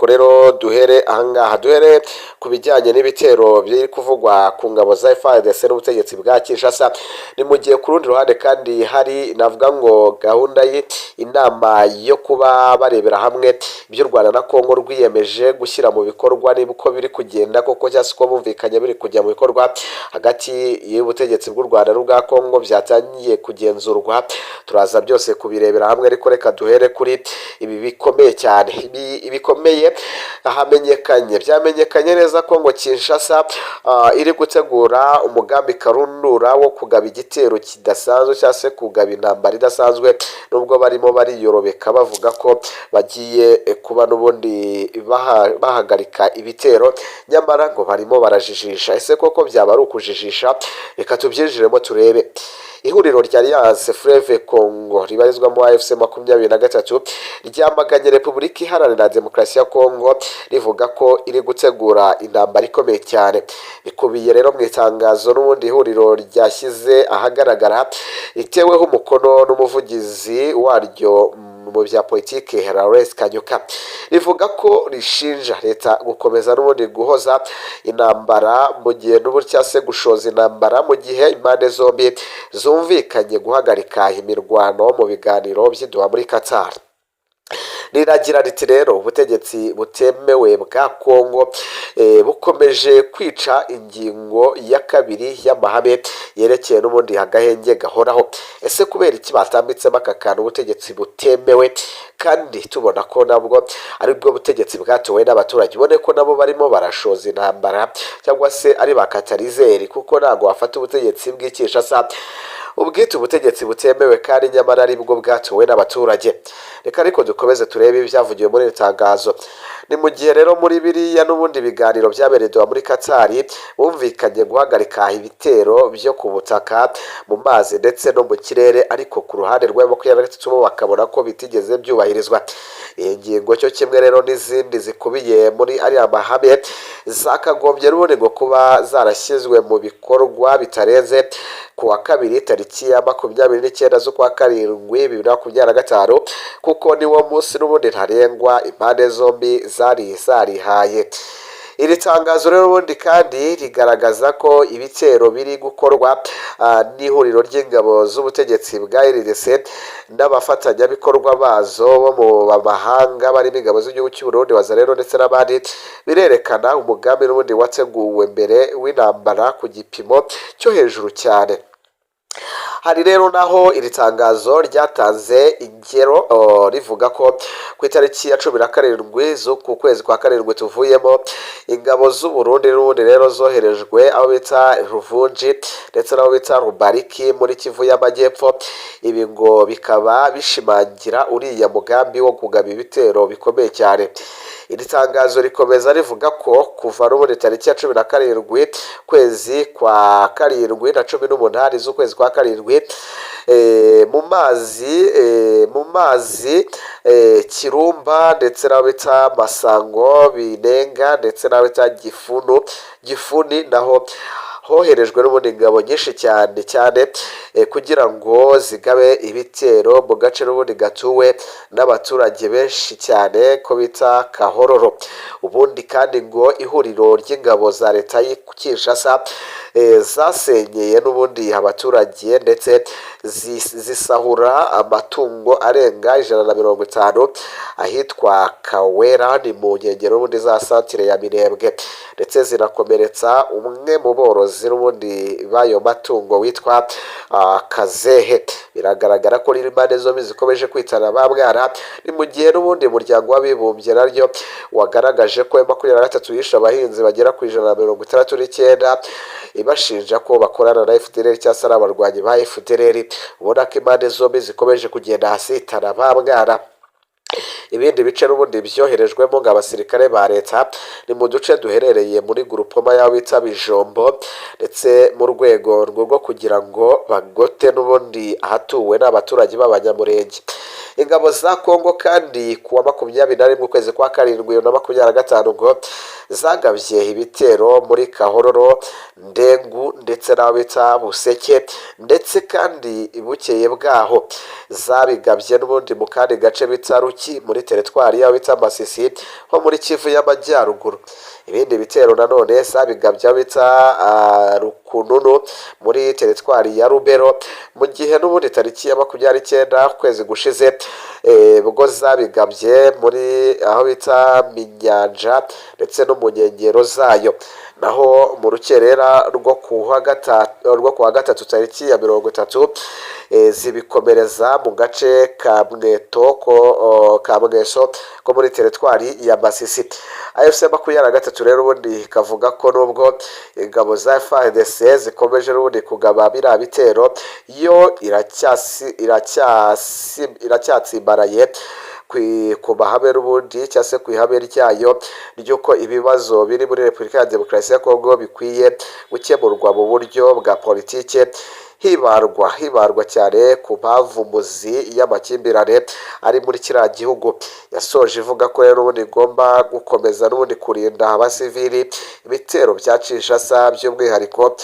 Rero duhere ahangaha duhere ku bijyanye n'ibitero biri kuvugwa ku ngabo za FARDC n'ubutegetsi bwa Kinshasa. Ni mu gihe ku rundi ruhande kandi hari navuga ngo gahunda y'inama yo kuba barebera hamwe ibyo u Rwanda na Kongo rwiyemeje gushyira mu bikorwa niba uko biri kugenda koko cyangwa se uko bumvikanye biri kujya mu bikorwa hagati y'ubutegetsi bw'u Rwanda n'ubwa Kongo byatangiye kugenzurwa. Turaza byose kubirebera hamwe, ariko reka duhere kuri ibi bikomeye cyane. Ibikomeye byamenyekanye neza ko ngo Kinshasa iri gutegura umugambi karundura wo kugaba igitero kidasanzwe cyangwa se kugaba intambara idasanzwe, nubwo barimo bariyorobeka bavuga ko bagiye kuba n'ubundi bahagarika ibitero, nyamara ngo barimo barajijisha. Ese koko byaba ari ukujijisha? Reka tubyinjiremo turebe. Ihuriro rya Alliance Fleuve Congo ribarizwamo AFC 23 ryamaganye Repubulika Iharanira Demokarasi ya Kongo rivuga ko iri gutegura intambara ikomeye cyane. Bikubiye rero mu itangazo n'ubundi ihuriro ryashyize ahagaragara riteweho umukono n'umuvugizi waryo mu bya politiki Laurent Kanyuka, rivuga ko rishinja leta gukomeza n'ubundi guhoza intambara mu gihe n'uburyo se gushoza intambara mu gihe impande zombi zumvikanye guhagarika imirwano mu biganiro by'Idoha muri Qatar. Riragira riti rero ubutegetsi butemewe bwa Kongo bukomeje kwica ingingo ya kabiri y'amahame yerekeye n'ubundi agahenge gahoraho. Ese kubera iki batambitsemo aka kantu ubutegetsi butemewe, kandi tubona ko nabwo ari bwo butegetsi bwatowe n'abaturage? Ubone ko nabo barimo barashoza intambara cyangwa se ari ba katarizeri, kuko ntabwo wafata ubutegetsi bw'Kinshasa ubwite ubutegetsi butemewe kandi nyamara ari bwo bwatowe n'abaturage. Reka ariko dukomeze turebe ibyavugiwe muri iri tangazo. Ni mu gihe rero muri biriya n'ubundi biganiro byabereye Doha muri Qatar bumvikanye guhagarika ibitero byo ku butaka, mu mazi ndetse no mu kirere, ariko ku ruhande rwa M23 bo bakabona ko bitigeze byubahirizwa. Iyi ngingo cyo kimwe rero n'izindi zikubiye muri ariya mahame zakagombye n'ubundi ngo kuba zarashyizwe mu bikorwa bitarenze ku wa kabiri tariki ya 29 z'ukwa karindwi 2025, kuko niwo munsi n'ubundi ntarengwa impande zombi zari zarihaye. Iri tangazo rero ubundi kandi rigaragaza ko ibitero biri gukorwa n'ihuriro ry'ingabo z'ubutegetsi bwa RDC n'abafatanyabikorwa bazo bo mu mahanga barimo ingabo z'igihugu cy'u Burundi, Wazalendo ndetse n'abandi, birerekana umugambi n'ubundi wateguwe mbere w'intambara ku gipimo cyo hejuru cyane. Hari rero naho iri tangazo ryatanze ingero rivuga ko ku itariki ya 17 z'uku kwezi kwa karindwi tuvuyemo, ingabo z'u Burundi n'ubundi rero zoherejwe aho bita Ruvunji ndetse n'aho bita Rubariki muri Kivu y'Amajyepfo. Ibi ngo bikaba bishimangira uriya mugambi wo kugaba ibitero bikomeye cyane. Iri tangazo rikomeza rivuga ko kuva n'ubundi tariki ya 17 kwezi kwa karindwi na 18 z'ukwezi kwa karindwi mu mazi Kirumba ndetse n'aho bita Masango, Binenga ndetse n'aho bita Gifuni naho hoherejwe n'ubundi ingabo nyinshi cyane kugira ngo zigabe ibitero mu gace n'ubundi gatuwe n'abaturage benshi cyane ko bita Kahororo. Ubundi kandi ngo ihuriro ry'ingabo za leta y'Kinshasa zasenyeye n'ubundi abaturage ndetse zisahura amatungo arenga 150 ahitwa Kawera, ni mu nkengero n'ubundi za santire ya Minembwe, ndetse zinakomeretsa umwe mu borozi n'ubundi bayo matungo witwa Kazehe. Biragaragara ko impande zombi zikomeje kwitana ba mwana. Ni mu gihe n'ubundi umuryango w'abibumbye naryo wagaragaje ko M23 yishe abahinzi bagera ku 169 ibashinja ko bakorana na FDLR cyangwa se abarwanyi ba FDLR. Ubona ko impande zombi zikomeje kugenda hasitana ba mwana. Ibindi bice n'ubundi byoherejwemo ng'abasirikare ba leta ni mu duce duherereye muri groupement y'aho bita Bijombo, ndetse mu rwego rwo kugira ngo bagote n'ubundi ahatuwe n'abaturage b'abanyamurenge. Ingabo za Kongo kandi kuwa 21 ukwezi kwa karindwi 2025 ngo zagabye ibitero muri Kahororo, Ndengu ndetse n'aho bita Buseke, ndetse kandi bukeye bwaho zabigabye n'ubundi mu kandi gace bita Ruki muri teritwari y'aho bita Masisi ho muri Kivu y'Amajyaruguru. Ibindi bitero nanone zabigabye aho bita Rukununu muri teritwari ya Rubero, mu gihe n'ubundi tariki ya 29 ukwezi gushize bwo zabigabye muri aho bita Minyanja ndetse no mu nkengero zayo. Naho mu rukerera rwo kuwa gatatu tariki ya 30 zibikomereza mu gace ka Mweso ko muri teritwari ya Masisi. AFC 23 rero ubundi kavuga ko nubwo ingabo za FARDC zikomeje n'ubundi kugaba biriya bitero, yo iracyatsimbaraye ku mahame n'ubundi cyangwa se ku ihame ryayo ry'uko ibibazo biri muri Repubulika ya Demokarasi ya Kongo bikwiye gukemurwa mu buryo bwa politike, hibarwa cyane ku mpamvu muzi y'amakimbirane ari muri kiriya gihugu. Yasoje ivuga ko rero n'ubundi igomba gukomeza n'ubundi kurinda abasivili ibitero bya Kinshasa, by'umwihariko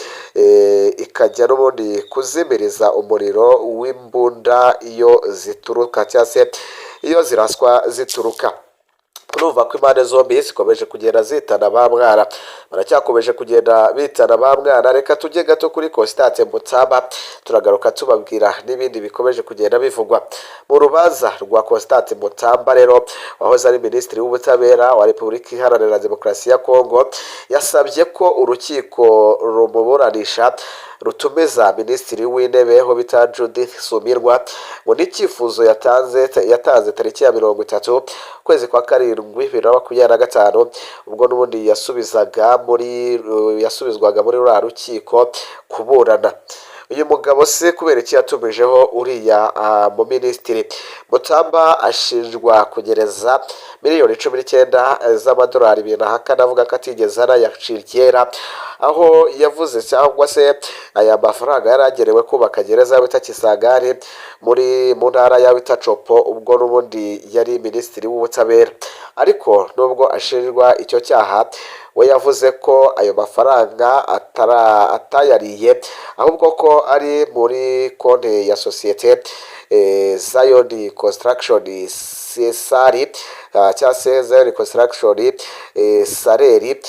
ikajya n'ubundi kuzimiriza umuriro w'imbunda iyo zituruka cyangwa se iyo ziraswa zituruka. Urumva ko impande zombi zikomeje kugenda zitana ba mwana, baracyakomeje kugenda bitana ba mwana. Reka tujye gato kuri Constance Mutamba, turagaruka tubabwira n'ibindi bikomeje kugenda bivugwa mu rubanza rwa Constance Mutamba. Rero wahoze ari minisitiri w'ubutabera wa Repubulika Iharanira Demokarasi ya Kongo, yasabye ko urukiko rumuburanisha rutumiza minisitiri w'intebe ho bita Judith Suminwa ngo n'icyifuzo yatanze tariki ya 30 ukwezi kwa 7 2025, ubwo n'ubundi yasubizwaga muri ruriya rukiko kuburana. Uyu mugabo se kubera iki yatumijeho uriya mu minisitiri? Mutamba ashinjwa kugereza miliyoni 19 z'amadolari binahakana avuga ko atigeze arayacikera, aho yavuze cyangwa se aya mafaranga yaragerewe kubaka gereza bita Kisangani mu ntara ya Bitacopo, ubwo n'ubundi yari minisitiri w'ubutabera. Ariko nubwo ashinjwa icyo cyaha, we yavuze ko ayo mafaranga atayariye, ahubwo ko ari muri konti ya sosiyete Zion Construction Sari cyangwa se Zion Construction Saleri,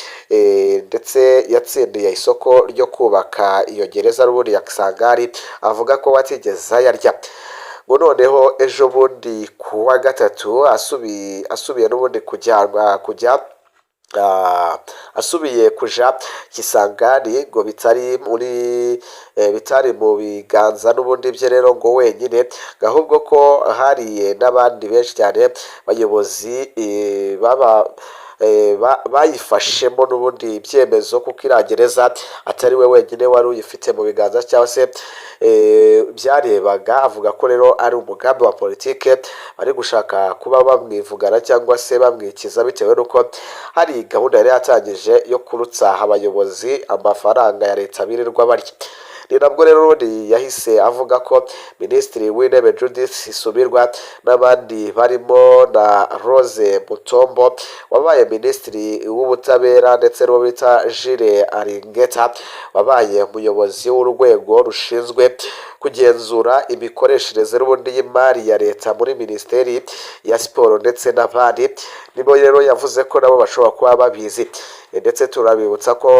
ndetse yatsindiye isoko ryo kubaka iyo gereza n'ubundi ya Kisangani, avuga ko watigeze ayarya. ngo noneho ejo bundi ku wa gatatu asubiye n'ubundi asubiye kuja Kisangani ngo bitari mu biganza n'ubundi bye rero ngo wenyine, ahubwo ko hariye n'abandi benshi cyane bayobozi bayifashemo n'ubundi ibyemezo, kuko iragereza atari we wenyine wari uyifite mu biganza cyangwa se byarebaga. Avuga ko rero ari umugambi wa politike bari gushaka kuba bamwivugana cyangwa se bamwikiza, bitewe n'uko hari gahunda yari yatangije yo kurutsa abayobozi amafaranga ya leta birirwa barya. Ni nabwo rero ubundi yahise avuga ko minisitiri w'intebe Judith Suminwa n'abandi barimo na Rose Mutombo wabaye minisitiri w'ubutabera, ndetse n'uwo bita Jules Aringeta wabaye umuyobozi w'urwego rushinzwe kugenzura imikoreshereze n'ubundi y'imari ya leta muri minisiteri ya siporo, ndetse n'abandi nibo rero yavuze ko nabo bashobora kuba babizi. Ndetse turabibutsa ko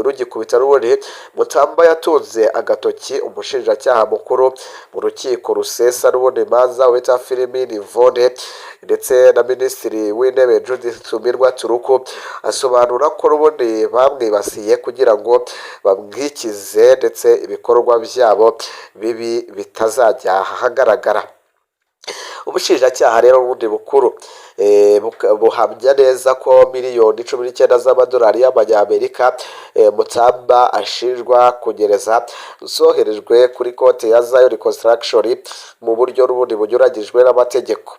rugikubita n'ubundi Mutamba yatunze agatoki umushinjacyaha mukuru mu rukiko rusesa n'ubundi imanza wita Filimini Mvone, ndetse na minisitiri w'intebe Judith Suminwa Turuku, asobanura ko n'ubundi bamwibasiye kugira ngo bamwikize, ndetse ibikorwa byabo bibi bitazajya ahagaragara. Ubushinjacyaha rero ubundi bukuru buhamya neza ko miliyoni 19 z'amadolari y'amanyamerika Mutamba ashinjwa kugereza zoherejwe kuri konti ya Zion Construction mu buryo n'ubundi bunyuranyijwe n'amategeko.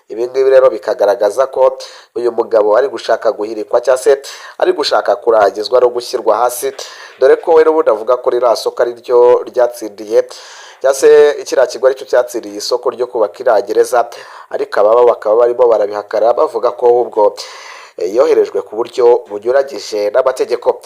Ibi ngibi rero bikagaragaza ko uyu mugabo ari gushaka guhirikwa cyangwa se ari gushaka kurangizwa no gushyirwa hasi, dore ko we n'ubundi avuga ko ririya soko ari ryo ryatsindiye cyangwa se ikiriya kigo aricyo cyatsindiye isoko ryo kubaka iriya gereza, ariko ababa bakaba barimo barabihakana bavuga ko ahubwo yoherejwe ku buryo bunyuranyije n'amategeko.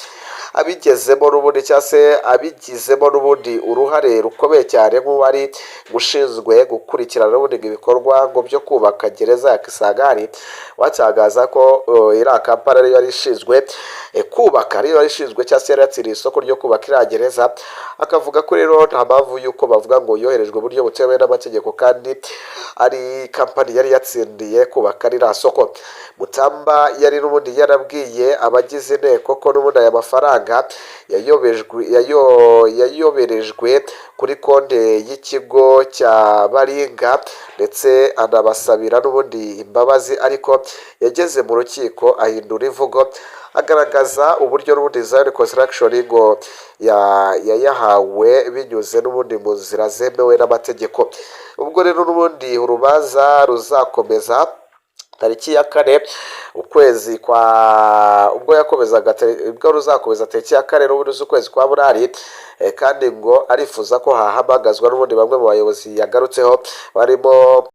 Abigezemo n'ubundi cyangwa se abigizemo n'ubundi uruhare rukomeye cyane nk'uwari ushinzwe gukurikirana n'ubundi ibikorwa ngo byo kubaka gereza ya Kisangani, watangaza ko iriya kampani ariyo yari ishinzwe kubaka, ariyo yari ishinzwe cyangwa se yari yatsiriye isoko ryo kubaka iriya gereza. Akavuga ko rero nta mpamvu y'uko bavuga ngo yoherejwe uburyo butemewe n'amategeko kandi ari kampani yari yatsindiye kubaka ririya soko. Mutamba yari n'ubundi yarabwiye abagize inteko ko n'ubundi aya mafaranga yayoberejwe kuri konti y'ikigo cya Baringa, ndetse anabasabira n'ubundi imbabazi, ariko yageze mu rukiko ahindura imvugo agaragaza uburyo n'ubundi Zion Construction ngo yayahawe binyuze n'ubundi mu nzira zemewe n'amategeko. Ubwo rero n'ubundi urubanza ruzakomeza tariki ya 4 ukwezi kwa ubwo ruzakomeza tariki ya 4 n'ubundi z'ukwezi kwa Burari, kandi ngo arifuza ko hahamagazwa n'ubundi bamwe mu bayobozi yagarutseho barimo